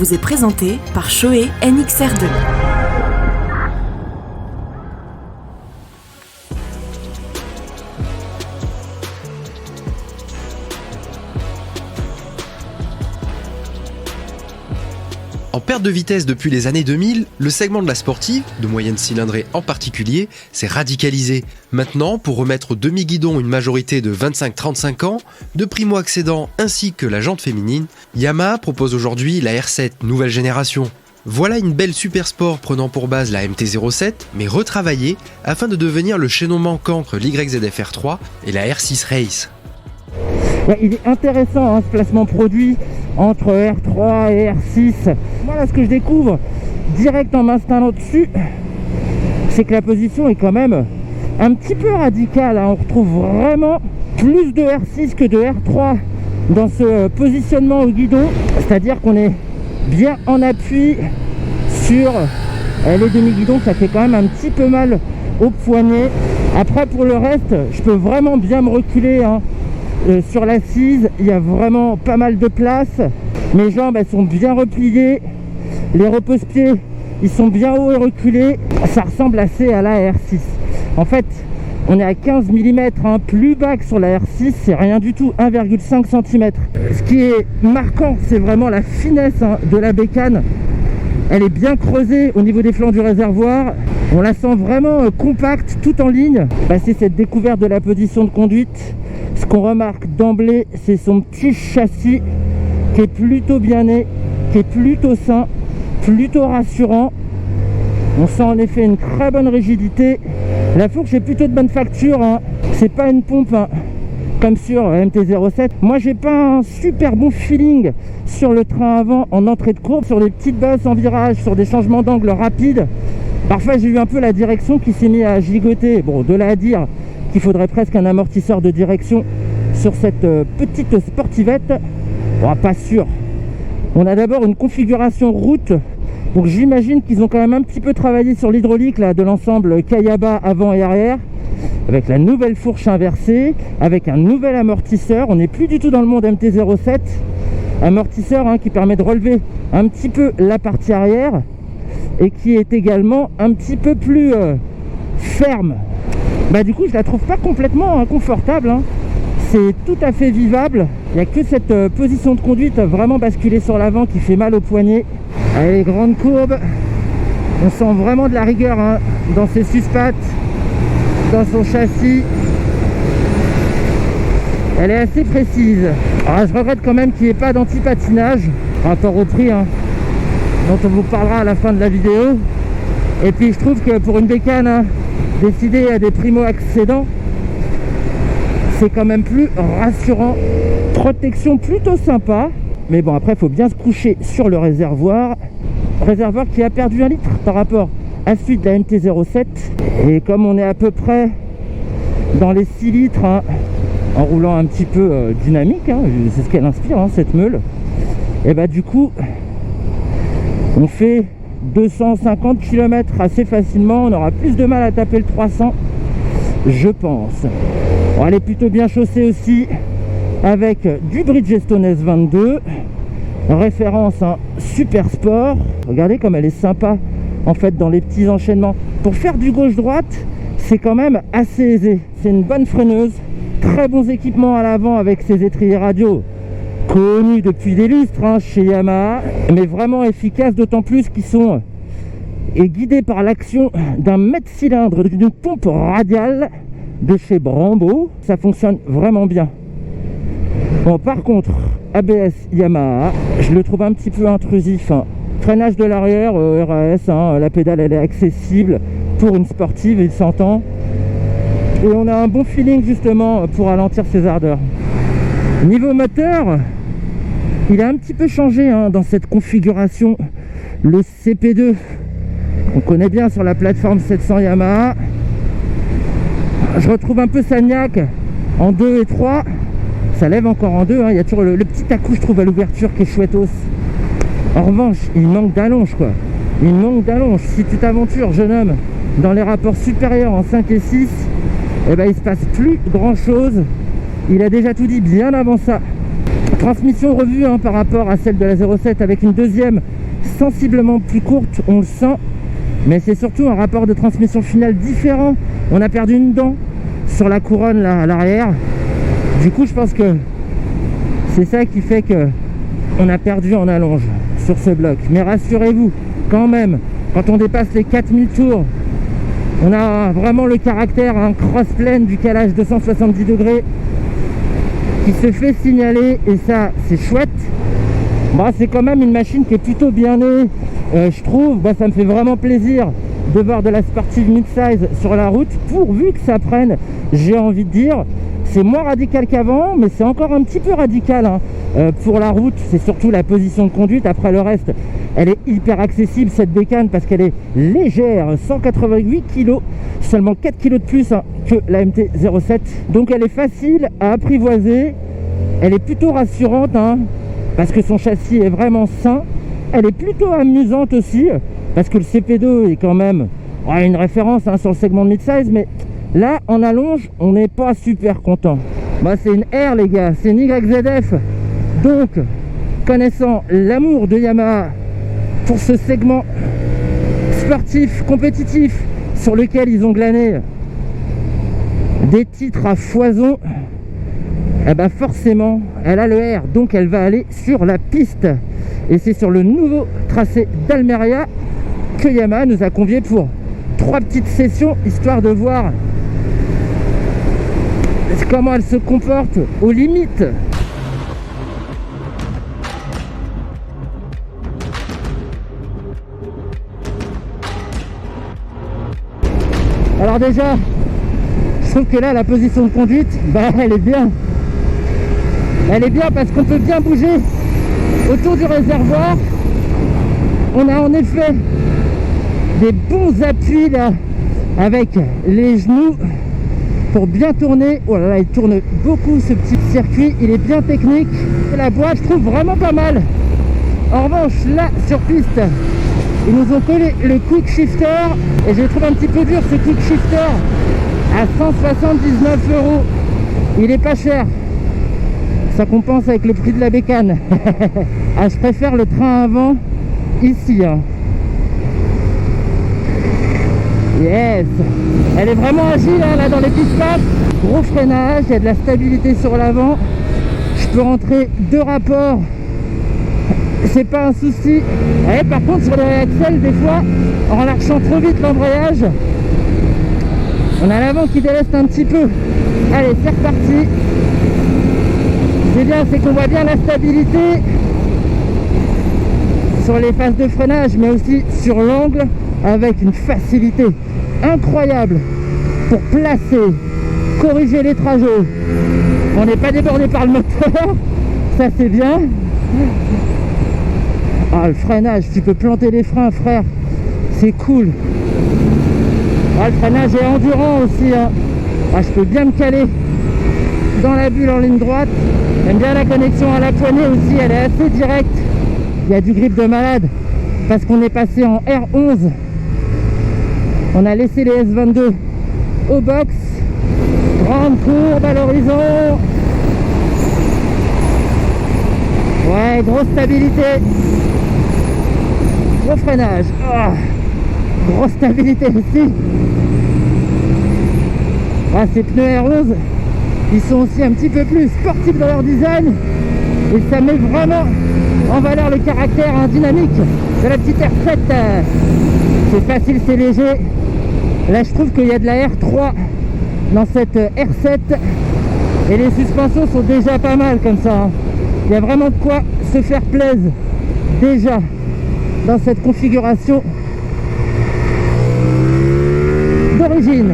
vous est présenté par Shoei NXR2. En perte de vitesse depuis les années 2000, le segment de la sportive, de moyenne cylindrée en particulier, s'est radicalisé. Maintenant, pour remettre au demi-guidon une majorité de 25-35 ans, de primo-accédants ainsi que la jante féminine, Yamaha propose aujourd'hui la R7 nouvelle génération. Voilà une belle super sport prenant pour base la MT-07, mais retravaillée afin de devenir le chaînon manquant entre l'YZF-R3 et la R6 Race. Il est intéressant ce placement produit entre R3 et R6. Moi là, ce que je découvre direct en m'installant dessus, c'est que la position est quand même un petit peu radicale. On retrouve vraiment plus de R6 que de R3 dans ce positionnement au guidon. C'est-à-dire qu'on est bien en appui sur les demi-guidons. Ça fait quand même un petit peu mal au poignet. Après, pour le reste, je peux vraiment bien me reculer. Sur l'assise, il y a vraiment pas mal de place. Mes jambes, elles sont bien repliées. Les repose-pieds, ils sont bien hauts et reculés. Ça ressemble assez à la R6. En fait, on est à 15 mm, plus bas que sur la R6, c'est rien du tout, 1,5 cm. Ce qui est marquant, c'est vraiment la finesse de la bécane. Elle est bien creusée au niveau des flancs du réservoir. On la sent vraiment compacte, tout en ligne. C'est cette découverte de la position de conduite. Ce qu'on remarque d'emblée, c'est son petit châssis qui est plutôt bien né, qui est plutôt sain, plutôt rassurant. On sent en effet une très bonne rigidité. La fourche est plutôt de bonne facture. C'est pas une pompe comme sur MT-07. Moi, j'ai pas un super bon feeling sur le train avant en entrée de courbe, sur les petites basses en virage, sur des changements d'angle rapides. Parfois, j'ai eu un peu la direction qui s'est mise à gigoter. Bon, de là à dire qu'il faudrait presque un amortisseur de direction sur cette petite sportivette, pas sûr. On a d'abord une configuration route, donc j'imagine qu'ils ont quand même un petit peu travaillé sur l'hydraulique de l'ensemble Kayaba avant et arrière, avec la nouvelle fourche inversée, avec un nouvel amortisseur. On n'est plus du tout dans le monde MT-07, amortisseur qui permet de relever un petit peu la partie arrière et qui est également un petit peu plus ferme. Du coup, je la trouve pas complètement inconfortable. C'est tout à fait vivable. Il n'y a que cette position de conduite vraiment basculée sur l'avant qui fait mal au poignet. Allez, grande courbe. On sent vraiment de la rigueur dans ses suspattes, dans son châssis. Elle est assez précise. Alors, je regrette quand même qu'il n'y ait pas d'anti-patinage par rapport au prix dont on vous parlera à la fin de la vidéo. Et puis, je trouve que pour une bécane décidé à des primo-accédants, c'est quand même plus rassurant. Protection plutôt sympa, mais bon, après il faut bien se coucher sur le réservoir qui a perdu 1 litre par rapport à celui de la MT-07. Et comme on est à peu près dans les 6 litres en roulant un petit peu dynamique, c'est ce qu'elle inspire cette meule, et du coup on fait 250 km assez facilement. On aura plus de mal à taper le 300, je pense. Elle est plutôt bien chaussée aussi avec du Bridgestone S22, référence super sport. Regardez comme elle est sympa en fait dans les petits enchaînements. Pour faire du gauche-droite, c'est quand même assez aisé. C'est une bonne freineuse, très bons équipements à l'avant avec ses étriers radio connus depuis des lustres chez Yamaha, mais vraiment efficaces, d'autant plus qu'ils sont guidés par l'action d'un mètre-cylindre d'une pompe radiale de chez Brembo. Ça fonctionne vraiment bien. Bon, par contre, ABS Yamaha, je le trouve un petit peu intrusif. Freinage de l'arrière, RAS, la pédale elle est accessible pour une sportive, il s'entend. Et on a un bon feeling justement pour ralentir ses ardeurs. Niveau moteur, il a un petit peu changé dans cette configuration. Le CP2, on connaît bien sur la plateforme 700 Yamaha. Je retrouve un peu Sagnac en 2 et 3. Ça lève encore en 2. Il y a toujours le petit à-coup, je trouve, à l'ouverture qui est chouettos. En revanche, il manque d'allonge, quoi. Il manque d'allonge. Si tu t'aventures, jeune homme, dans les rapports supérieurs en 5 et 6, il se passe plus grand chose. Il a déjà tout dit bien avant ça. Transmission revue par rapport à celle de la 07 avec une deuxième sensiblement plus courte, on le sent. Mais c'est surtout un rapport de transmission finale différent. On a perdu une dent sur la couronne là, à l'arrière. Du coup, je pense que c'est ça qui fait que on a perdu en allonge sur ce bloc. Mais rassurez-vous, quand même, quand on dépasse les 4000 tours, on a vraiment le caractère, un cross-plane du calage 270 degrés qui se fait signaler, et ça, c'est chouette. Bah, c'est quand même une machine qui est plutôt bien née, je trouve. Bah, ça me fait vraiment plaisir de voir de la sportive mid-size sur la route, pourvu que ça prenne, j'ai envie de dire. C'est moins radical qu'avant, mais c'est encore un petit peu radical pour la route. C'est surtout la position de conduite. Après le reste, elle est hyper accessible cette bécane parce qu'elle est légère, 188 kg, seulement 4 kg de plus que la MT-07. Donc elle est facile à apprivoiser, elle est plutôt rassurante parce que son châssis est vraiment sain. Elle est plutôt amusante aussi parce que le CP2 est quand même une référence sur le segment de mid-size, mais là, en allonge, on n'est pas super content. Bah, c'est une R, les gars, c'est une YZF. Donc, connaissant l'amour de Yamaha pour ce segment sportif, compétitif, sur lequel ils ont glané des titres à foison, eh ben forcément, elle a le R, donc elle va aller sur la piste. Et c'est sur le nouveau tracé d'Almeria que Yamaha nous a conviés pour 3 petites sessions, histoire de voir comment elle se comporte aux limites. Alors déjà, je trouve que là, la position de conduite, elle est bien. Elle est bien parce qu'on peut bien bouger autour du réservoir. On a en effet des bons appuis là, avec les genoux pour bien tourner. Oh là là, il tourne beaucoup ce petit circuit, il est bien technique. Et la boîte, je trouve vraiment pas mal. En revanche, là, sur piste, ils nous ont collé le quick shifter et je le trouve un petit peu dur, ce quick shifter, à 179 €. Il est pas cher. Ça compense avec le prix de la bécane. Je préfère le train avant ici. Yes, elle est vraiment agile là dans les pistes plates. Gros freinage, il y a de la stabilité sur l'avant. Je peux rentrer 2 rapports, c'est pas un souci. Et par contre sur les réaxels, des fois en lâchant trop vite l'embrayage, on a l'avant qui déleste un petit peu. Allez, c'est reparti. C'est bien, c'est qu'on voit bien la stabilité sur les phases de freinage, mais aussi sur l'angle, avec une facilité incroyable pour placer, corriger les trajets. On n'est pas débordé par le moteur, ça c'est bien. Le freinage, tu peux planter les freins, frère, c'est cool. Le freinage est endurant aussi. Je peux bien me caler dans la bulle en ligne droite. J'aime bien la connexion à la poignée aussi, elle est assez directe. Il y a du grip de malade parce qu'on est passé en R11. On a laissé les S22 au box. Grande courbe à l'horizon. Ouais, grosse stabilité. Gros freinage. Grosse stabilité aussi. Ces pneus R11, ils sont aussi un petit peu plus sportifs dans leur design. Et ça met vraiment en valeur le caractère dynamique de la petite R7. C'est facile, c'est léger. Là, je trouve qu'il y a de la R3 dans cette R7. Et les suspensions sont déjà pas mal comme ça. Il y a vraiment de quoi se faire plaisir déjà dans cette configuration d'origine.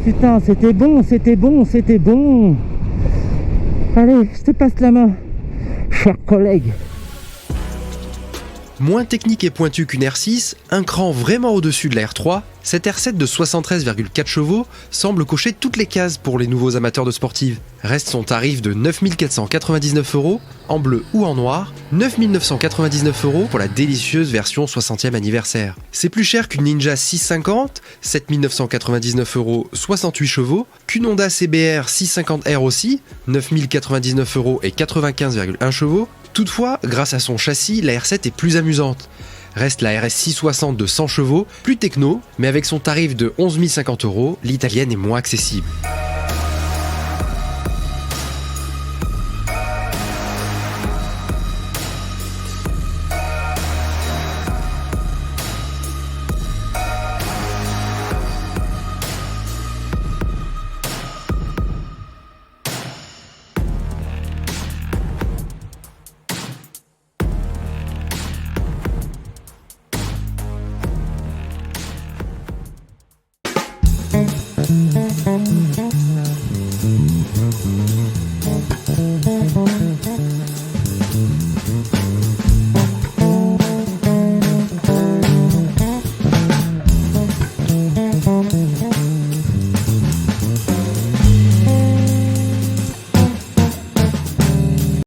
Putain, c'était bon, c'était bon, c'était bon. Allez, je te passe la main, cher collègue. Moins technique et pointue qu'une R6, un cran vraiment au-dessus de la R3, cette R7 de 73,4 chevaux semble cocher toutes les cases pour les nouveaux amateurs de sportive. Reste son tarif de 9 499 € en bleu ou en noir, 9 999 € pour la délicieuse version 60e anniversaire. C'est plus cher qu'une Ninja 650, 7 999 €, 68 chevaux, qu'une Honda CBR 650R aussi, 9 099 € et 95,1 chevaux. Toutefois, grâce à son châssis, la R7 est plus amusante. Reste la RS 660 de 100 chevaux, plus techno, mais avec son tarif de 11 050 €, l'italienne est moins accessible.